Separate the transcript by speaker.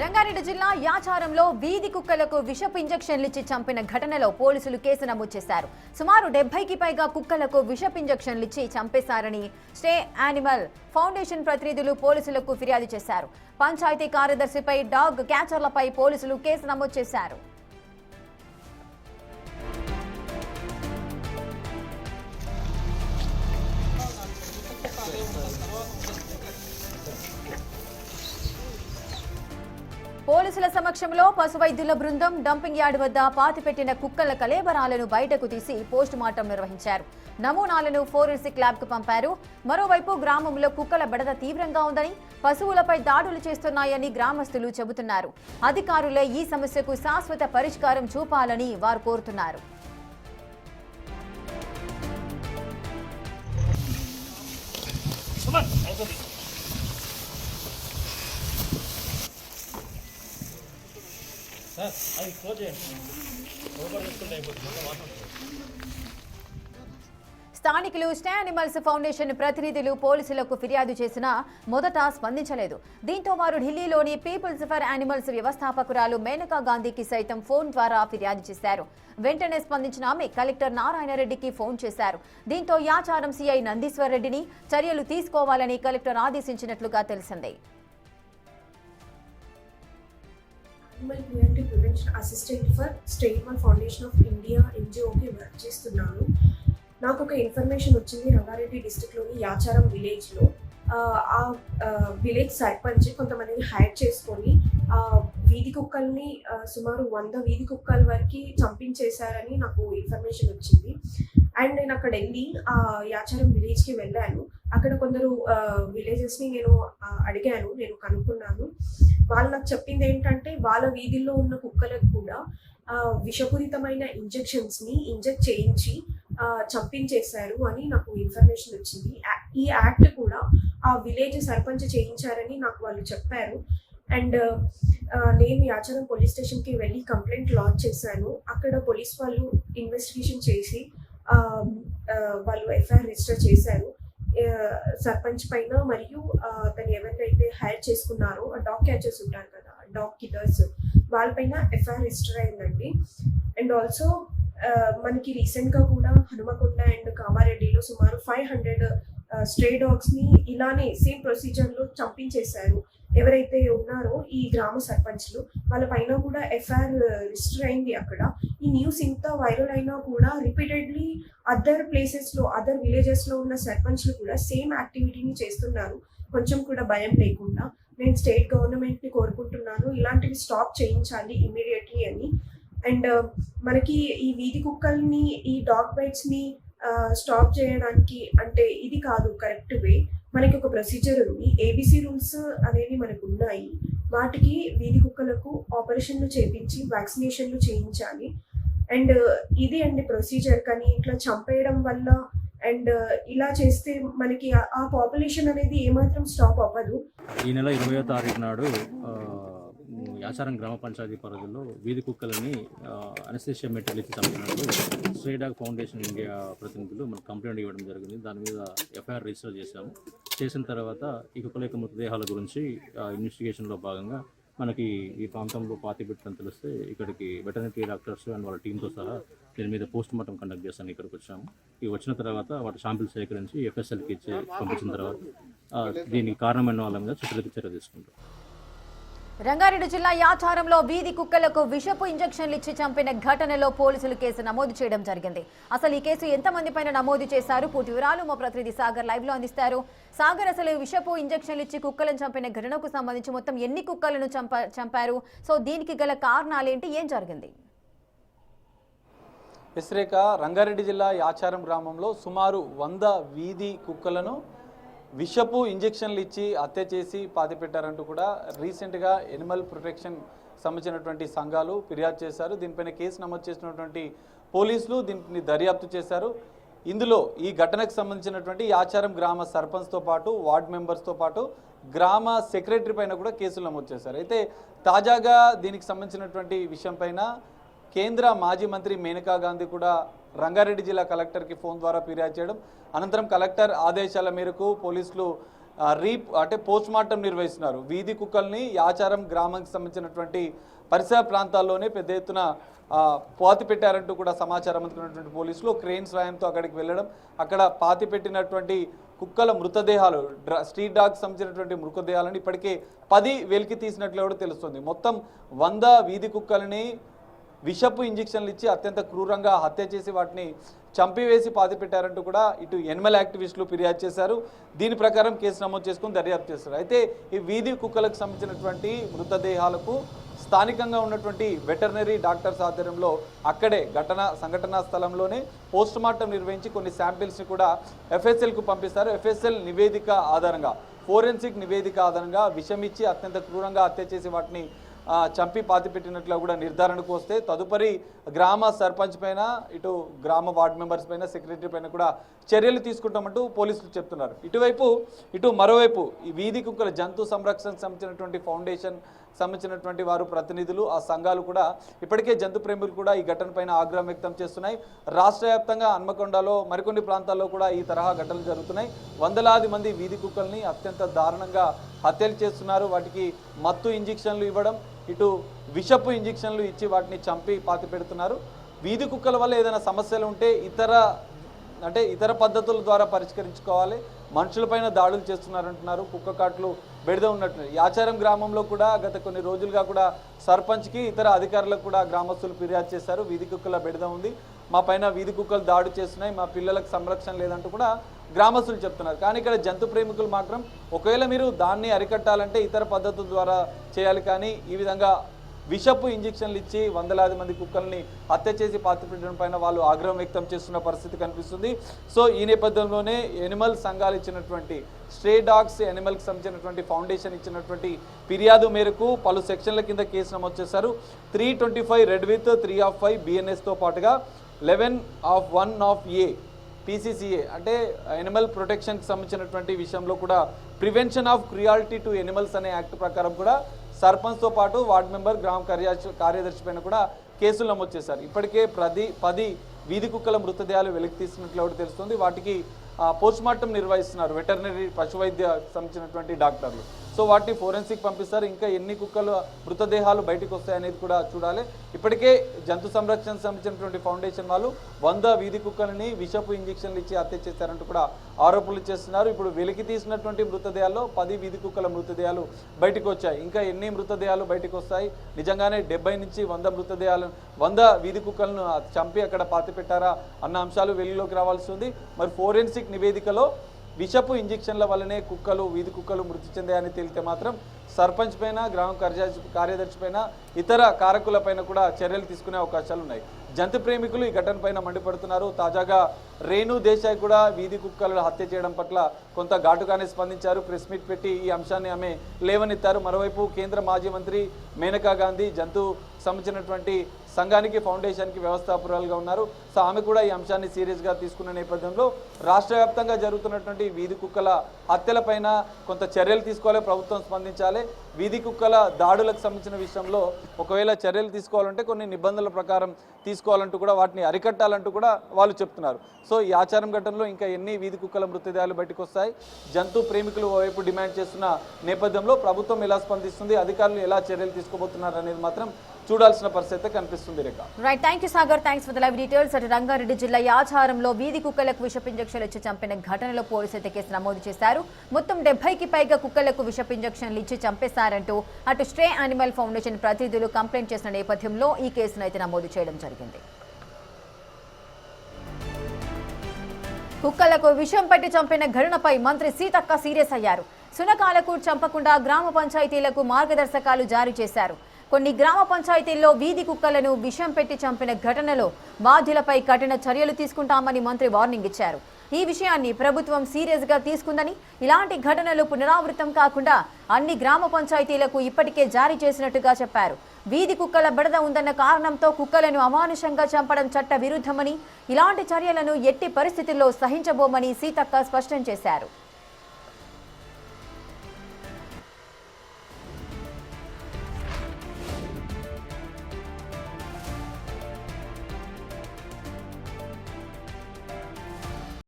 Speaker 1: రంగారెడ్డి జిల్లా యాచారంలో వీధి కుక్కలకు విషపు ఇంజెక్షన్లు ఇచ్చి చంపిన ఘటనలో పోలీసులు కేసు నమోదు చేశారు. సుమారు 70కి పైగా కుక్కలకు విషపు ఇంజెక్షన్లు ఇచ్చి చంపేశారని స్టే యానిమల్ ఫౌండేషన్ ప్రతినిధులు పోలీసులకు ఫిర్యాదు చేశారు. పంచాయతీ కార్యదర్శిపై డాగ్ క్యాచర్లపై పోలీసులు కేసు నమోదు చేశారు. పోలీసుల సమక్షంలో పశు వైద్యుల బృందం డంపింగ్ యార్డ్ వద్ద పాతిపెట్టిన కుక్కల కళేబరాలను బయటకు తీసి పోస్టుమార్టం నిర్వహించారు. నమూనాలను ఫోరెన్సిక్ ల్యాబ్ కు పంపారు. మరోవైపు గ్రామంలో కుక్కల బెడద తీవ్రంగా ఉందని, పశువులపై దాడులు చేస్తున్నాయని గ్రామస్తులు చెబుతున్నారు. అధికారులే ఈ సమస్యకు శాశ్వత పరిష్కారం చూపాలని వారు కోరుతున్నారు. స్థానికులు స్టే యానిమల్స్ ఫౌండేషన్ ప్రతినిధులు పోలీసులకు ఫిర్యాదు చేసినా మొదట స్పందించలేదు. దీంతో వారు ఢిల్లీలోని పీపుల్స్ ఫర్ యానిమల్స్ వ్యవస్థాపకురాలు మేనకా గాంధీకి సైతం ఫోన్ ద్వారా ఫిర్యాదు చేశారు. వెంటనే స్పందించిన ఆమె కలెక్టర్ నారాయణరెడ్డికి ఫోన్ చేశారు. దీంతో యాచారం సిఐ నందీశ్వర్ రెడ్డిని చర్యలు తీసుకోవాలని కలెక్టర్ ఆదేశించినట్లుగా తెలిసింది.
Speaker 2: Animal cruelty prevention assistant for stay animal foundation of India ఎన్జిఓకి వర్క్ చేస్తున్నాను. నాకు ఒక ఇన్ఫర్మేషన్ వచ్చింది. రంగారెడ్డి డిస్ట్రిక్ట్లోని యాచారం విలేజ్లో ఆ విలేజ్ సర్పంచ్ కొంతమందిని హైర్ చేసుకొని వీధి కుక్కల్ని సుమారు 100 వీధి కుక్కల వరకు చంపించేశారని నాకు ఇన్ఫర్మేషన్ వచ్చింది. అండ్ నేను అక్కడ వెళ్ళి యాచారం విలేజ్కి వెళ్ళాను. అక్కడ కొందరు విలేజెస్ని నేను అడిగాను, నేను కనుక్కున్నాను. వాళ్ళు నాకు చెప్పింది ఏంటంటే వాళ్ళ వీధిలో ఉన్న కుక్కలకు కూడా విషపూరితమైన ఇంజెక్షన్స్ని ఇంజెక్ట్ చేయించి చంపించేశారు అని నాకు ఇన్ఫర్మేషన్ వచ్చింది. ఈ యాక్ట్ కూడా ఆ విలేజ్ సర్పంచ్ చేయించారని నాకు వాళ్ళు చెప్పారు. అండ్ నేను యాచారం పోలీస్ స్టేషన్కి వెళ్ళి కంప్లైంట్ లాంచ్ చేశాను. అక్కడ పోలీస్ వాళ్ళు ఇన్వెస్టిగేషన్ చేసి వాళ్ళు ఎఫ్ఐఆర్ రిజిస్టర్ చేశారు సర్పంచ్ పైన. మరియు తను ఎవరినైతే హైర్ చేసుకున్నారో డాగ్ క్యాచర్స్ ఉంటారు కదా, డాగ్ కిల్లర్స్, వాళ్ళపైన ఎఫ్ఐఆర్ రిజిస్టర్ అయిందండి. అండ్ ఆల్సో మనకి రీసెంట్గా కూడా హనుమకొండ అండ్ కామారెడ్డిలో సుమారు 500 స్ట్రే డాగ్స్ని ఇలానే సేమ్ ప్రొసీజర్లో చంపించేశారు. ఎవరైతే ఉన్నారో ఈ గ్రామ సర్పంచ్లు, వాళ్ళ పైన కూడా ఎఫ్ఐఆర్ రిజిస్టర్ అయింది. అక్కడ ఈ న్యూస్ ఇంత వైరల్ అయినా కూడా రిపీటెడ్లీ అదర్ ప్లేసెస్లో, అదర్ విలేజెస్లో ఉన్న సర్పంచ్లు కూడా సేమ్ యాక్టివిటీని చేస్తున్నారు, కొంచెం కూడా భయం లేకుండా. నేను స్టేట్ గవర్నమెంట్ని కోరుకుంటున్నాను ఇలాంటివి స్టాప్ చేయించాలి ఇమీడియట్లీ అని. అండ్ మనకి ఈ వీధి కుక్కల్ని, ఈ డాగ్ బైట్స్ని స్టాప్ చేయడానికి అంటే ఇది కాదు కరెక్ట్ వే. మనకి ఒక ప్రొసీజర్ ఉంది, ఏబిసి రూల్స్ అనేవి మనకు ఉన్నాయి. వాటికి వీధి కుక్కలకు ఆపరేషన్లు చేయించి వ్యాక్సినేషన్లు చేయించాలి. అండ్ ఇది అండి ప్రొసీజర్. కానీ ఇట్లా చంపేయడం వల్ల అండ్ ఇలా చేస్తే మనకి ఆ పాపులేషన్ అనేది ఏమాత్రం స్టాప్ అవ్వదు.
Speaker 3: ఈ నెల 20వ తారీఖు నాడు యాచారం గ్రామ పంచాయతీ పరిధిలో వీధి కుక్కలని అనస్థీషియా మెటీరియల్ ఇచ్చి చంపినట్టు స్ట్రే డాగ్ ఫౌండేషన్ ఇండియా ప్రతినిధులు మనకు కంప్లైంట్ ఇవ్వడం జరిగింది. దాని మీద ఎఫ్ఐఆర్ రిజిస్టర్ చేశాము. చేసిన తర్వాత ఈ కుక్కల యొక్క మృతదేహాల గురించి ఇన్వెస్టిగేషన్లో భాగంగా మనకి ఈ ప్రాంతంలో పాతిపెట్టని తెలిస్తే ఇక్కడికి వెటర్నరీ డాక్టర్స్ అండ్ వాళ్ళ టీంతో సహా దీని మీద పోస్ట్ మార్టం కండక్ట్ చేస్తాను ఇక్కడికి వచ్చాము. ఇవి వచ్చిన తర్వాత వాటి శాంపిల్స్ సేకరించి ఎఫ్ఎస్ఎల్కి ఇచ్చి పంపించిన తర్వాత దీనికి కారణమైన వాళ్ళ మీద చర్య తీసుకుంటాం.
Speaker 1: రంగారెడ్డి జిల్లా యాచారంలో వీధి కుక్కలకు విషపు ఇంజెక్షన్లు ఇచ్చి చంపిన ఘటనలో పోలీసులు కేసు నమోదు చేయడం జరిగింది. అసలు ఈ కేసు ఎంతమంది పైన నమోదు చేశారు, పూర్తి వివరాలు మా ప్రతినిధి సాగర్ లైవ్ లో అందిస్తారు. సాగర్, అసలు విషపు ఇంజెక్షన్లు ఇచ్చి కుక్కలను చంపిన ఘటనకు సంబంధించి మొత్తం ఎన్ని కుక్కలను చంపారు? సో దీనికి గల కారణాలేంటి, ఏం జరిగింది?
Speaker 4: విశ్రేఖ, రంగారెడ్డి జిల్లా యాచారం గ్రామంలో సుమారు 100 వీధి కుక్కలను విషపు ఇంజెక్షన్లు ఇచ్చి హత్య చేసి పాతిపెట్టారంటూ కూడా రీసెంట్గా ఎనిమల్ ప్రొటెక్షన్ సంబంధించినటువంటి సంఘాలు ఫిర్యాదు చేశారు. దీనిపైన కేసు నమోదు చేసినటువంటి పోలీసులు దీన్ని దర్యాప్తు చేశారు. ఇందులో ఈ ఘటనకు సంబంధించినటువంటి యాచారం గ్రామ సర్పంచ్తో పాటు వార్డ్ మెంబర్స్తో పాటు గ్రామ సెక్రటరీ పైన కూడా కేసులు నమోదు చేశారు. అయితే తాజాగా దీనికి సంబంధించినటువంటి విషయం పైన కేంద్ర మాజీ మంత్రి మేనకా గాంధీ కూడా రంగారెడ్డి జిల్లా కలెక్టర్కి ఫోన్ ద్వారా ఫిర్యాదు చేయడం, అనంతరం కలెక్టర్ ఆదేశాల మేరకు పోలీసులు అంటే పోస్ట్ మార్టం నిర్వహిస్తున్నారు. వీధి కుక్కల్ని యాచారం గ్రామానికి సంబంధించినటువంటి పరిసర ప్రాంతాల్లోనే పెద్ద ఎత్తున పాతి పెట్టారంటూ కూడా సమాచారం అందుకున్నటువంటి పోలీసులు క్రెయిన్ సాయంతో అక్కడికి వెళ్ళడం, అక్కడ పాతి పెట్టినటువంటి కుక్కల మృతదేహాలు, స్ట్రీట్ డాగ్స్ సంబంధించినటువంటి మృతదేహాలను ఇప్పటికే 10 వెలికి తీసినట్లు కూడా తెలుస్తుంది. మొత్తం 100 వీధి కుక్కలని విషపు ఇంజెక్షన్లు ఇచ్చి అత్యంత క్రూరంగా హత్య చేసి వాటిని చంపివేసి పాతి పెట్టారంటూ కూడా ఇటు ఎనిమల్ యాక్టివిస్టులు ఫిర్యాదు చేశారు. దీని ప్రకారం కేసు నమోదు చేసుకుని దర్యాప్తు చేస్తారు. అయితే ఈ వీధి కుక్కలకు సంబంధించినటువంటి మృతదేహాలకు స్థానికంగా ఉన్నటువంటి వెటర్నరీ డాక్టర్స్ ఆధ్వర్యంలో అక్కడే సంఘటనా స్థలంలోనే పోస్ట్ మార్టం నిర్వహించి కొన్ని శాంపిల్స్ని కూడా FSLకు పంపిస్తారు. FSL నివేదిక ఆధారంగా, ఫోరెన్సిక్ నివేదిక ఆధారంగా విషం ఇచ్చి అత్యంత క్రూరంగా హత్య చేసి వాటిని చంపి పాతి పెట్టినట్లు కూడా నిర్ధారణకు వస్తే తదుపరి గ్రామ సర్పంచ్ పైన, ఇటు గ్రామ వార్డు మెంబర్స్ పైన, సెక్రటరీ పైన కూడా చర్యలు తీసుకుంటామంటూ పోలీసులు చెప్తున్నారు. ఇటు మరోవైపు ఈ వీధి కుక్కల జంతు సంరక్షణకు సంబంధించినటువంటి ఫౌండేషన్ సంబంధించినటువంటి వారు, ప్రతినిధులు, ఆ సంఘాలు కూడా ఇప్పటికే జంతు ప్రేమికులు కూడా ఈ ఘటన పైన ఆగ్రహం వ్యక్తం చేస్తున్నాయి. రాష్ట్ర వ్యాప్తంగా హన్మకొండలో మరికొన్ని ప్రాంతాల్లో కూడా ఈ తరహా ఘటనలు జరుగుతున్నాయి. వందలాది మంది వీధి కుక్కల్ని అత్యంత దారుణంగా హత్యలు చేస్తున్నారు. వాటికి మత్తు ఇంజెక్షన్లు ఇవ్వడం, ఇటు విషపు ఇంజెక్షన్లు ఇచ్చి వాటిని చంపి పాతి పెడుతున్నారు. వీధి కుక్కల వల్ల ఏదైనా సమస్యలు ఉంటే ఇతర పద్ధతుల ద్వారా పరిష్కరించుకోవాలి. మనుషులపైన దాడులు చేస్తున్నారంటున్నారు. కుక్క కాట్లు బెడద ఉన్నట్టు యాచారం గ్రామంలో కూడా గత కొన్ని రోజులుగా కూడా సర్పంచ్కి, ఇతర అధికారులకు కూడా గ్రామస్తులు ఫిర్యాదు చేశారు. వీధి కుక్కల బెడద ఉంది, మా పైన వీధి కుక్కలు దాడి చేస్తున్నాయి, మా పిల్లలకు సంరక్షణ లేదంటూ కూడా గ్రామస్తులు చెప్తున్నారు. కానీ ఇక్కడ జంతు ప్రేమికులు మాత్రం ఒకవేళ మీరు దాన్ని అరికట్టాలంటే ఇతర పద్ధతుల ద్వారా చేయాలి, కానీ ఈ విధంగా విషపు ఇంజెక్షన్లు ఇచ్చి వందలాది మంది కుక్కల్ని హత్య చేసి పాతి పెట్టడం పైన వాళ్ళు ఆగ్రహం వ్యక్తం చేస్తున్న పరిస్థితి కనిపిస్తుంది. సో ఈ నేపథ్యంలోనే ఎనిమల్ సంఘాలు ఇచ్చినటువంటి, స్ట్రే డాగ్స్ ఎనిమల్కి సంబంధించినటువంటి ఫౌండేషన్ ఇచ్చినటువంటి ఫిర్యాదు మేరకు పలు సెక్షన్ల కింద కేసు నమోదు చేశారు. 325 రెడ్ విత్ 3/5 BNSతో పాటుగా 11/1 PCCA అంటే ఎనిమల్ ప్రొటెక్షన్కి సంబంధించినటువంటి విషయంలో కూడా prevention of cruelty to animals అనే యాక్ట్ ప్రకారం కూడా సర్పంచ్తో పాటు వార్డు మెంబర్, గ్రామ కార్యదర్శి పైన కూడా కేసులు నమోదు చేశారు. ఇప్పటికే 10 వీధి కుక్కల మృతదేహాలు వెలికి తీసినట్లు తెలుస్తుంది. వాటికి పోస్ట్ మార్టం నిర్వహిస్తున్నారు వెటర్నరీ పశు వైద్య సంబంధించినటువంటి డాక్టర్లు. సో వాటిని ఫోరెన్సిక్ పంపిస్తారు. ఇంకా ఎన్ని కుక్కల మృతదేహాలు బయటకు వస్తాయనేది కూడా చూడాలి. ఇప్పటికే జంతు సంరక్షణ సంబంధించినటువంటి ఫౌండేషన్ వాళ్ళు 100 వీధి కుక్కలని విషపు ఇంజెక్షన్లు ఇచ్చి హత్య చేశారంటూ కూడా ఆరోపణలు చేస్తున్నారు. ఇప్పుడు వెలికి తీసినటువంటి మృతదేహాల్లో 10 వీధి కుక్కల మృతదేహాలు బయటకు వచ్చాయి. ఇంకా ఎన్ని మృతదేహాలు బయటకు వస్తాయి, నిజంగానే 70 నుంచి 100 వీధి కుక్కలను చంపి అక్కడ పాతి పెట్టారా అన్న అంశాలు వెలుగులోకి రావాల్సి ఉంది. మరి ఫోరెన్సిక్ నివేదికలో విషపు ఇంజెక్షన్ల వల్లనే వీధి కుక్కలు మృతి చెందాయని తేలితే మాత్రం సర్పంచ్ పైన, గ్రామ కార్యదర్శి పైన, ఇతర కారకులపైన కూడా చర్యలు తీసుకునే అవకాశాలు ఉన్నాయి. జంతు ప్రేమికులు ఈ ఘటన పైన మండిపడుతున్నారు. తాజాగా రేణు దేశాయ్ కూడా వీధి కుక్కలను హత్య చేయడం పట్ల కొంత ఘాటుగానే స్పందించారు. ప్రెస్ మీట్ పెట్టి ఈ అంశాన్ని ఆమె లేవనెత్తారు. మరోవైపు కేంద్ర మాజీ మంత్రి మేనకా గాంధీ జంతు సంబంధించినటువంటి సంఘానికి, ఫౌండేషన్కి వ్యవస్థాపకురాలుగా ఉన్నారు. సో ఆమె కూడా ఈ అంశాన్ని సీరియస్గా తీసుకున్న నేపథ్యంలో రాష్ట్ర వ్యాప్తంగా జరుగుతున్నటువంటి వీధి కుక్కల హత్యలపైన కొంత చర్యలు తీసుకోవాలి, ప్రభుత్వం స్పందించాలి. వీధి కుక్కల దాడులకు సంబంధించిన విషయంలో ఒకవేళ చర్యలు తీసుకోవాలంటే కొన్ని నిబంధనల ప్రకారం తీసుకోవాలంటూ కూడా, వాటిని అరికట్టాలంటూ కూడా వాళ్ళు చెప్తున్నారు. సో ఈ ఆచారం ఘటనలో ఇంకా ఎన్ని వీధి కుక్కల మృతదేహాలు బయటకు వస్తాయి, జంతు ప్రేమికులు వైపు డిమాండ్ చేస్తున్న నేపథ్యంలో ప్రభుత్వం ఎలా స్పందిస్తుంది, అధికారులు ఎలా చర్యలు తీసుకోబోతున్నారు అనేది మాత్రం చూడాల్సిన పరిస్థితి కనిపిస్తుంది. Rekha.
Speaker 1: Right, thank you Sagar, thanks for the live details. అటు రంగారెడ్డి జిల్లా యాచారంలో వీధి కుక్కలకు విషపు ఇంజెక్షన్లు ఇచ్చి చంపిన ఘటనలో పోలీసులు కేసు నమోదు చేశారు. మొత్తం 70కి పైగా కుక్కలకు విషపు ఇంజెక్షన్లు ఇచ్చి చంపేశారంటూ అటు స్ట్రే యానిమల్ ఫౌండేషన్ ప్రతినిధులు కంప్లైంట్ చేసిన నేపథ్యంలో ఈ కేసును అయితే నమోదు చేయడం జరిగింది. కుక్కలకు విషం పట్టి చంపిన ఘటనపై మంత్రి సీతక్క సీరియస్ అయ్యారు. శునకాలకు చంపకుండా గ్రామ పంచాయతీలకు మార్గదర్శకాలు జారీ చేశారు. కొన్ని గ్రామ పంచాయతీల్లో వీధి కుక్కలను విషం పెట్టి చంపిన ఘటనలో బాధ్యులపై కఠిన చర్యలు తీసుకుంటామని మంత్రి వార్నింగ్ ఇచ్చారు. ఈ విషయాన్ని ప్రభుత్వం సీరియస్గా తీసుకుందని, ఇలాంటి ఘటనలు పునరావృతం కాకుండా అన్ని గ్రామ పంచాయతీలకు ఇప్పటికే జారీ చేసినట్టుగా చెప్పారు. వీధి కుక్కల బెడద ఉందన్న కారణంతో కుక్కలను అమానుషంగా చంపడం చట్ట విరుద్ధమని, ఇలాంటి చర్యలను ఎట్టి పరిస్థితుల్లో సహించబోమని సీతక్క స్పష్టం చేశారు.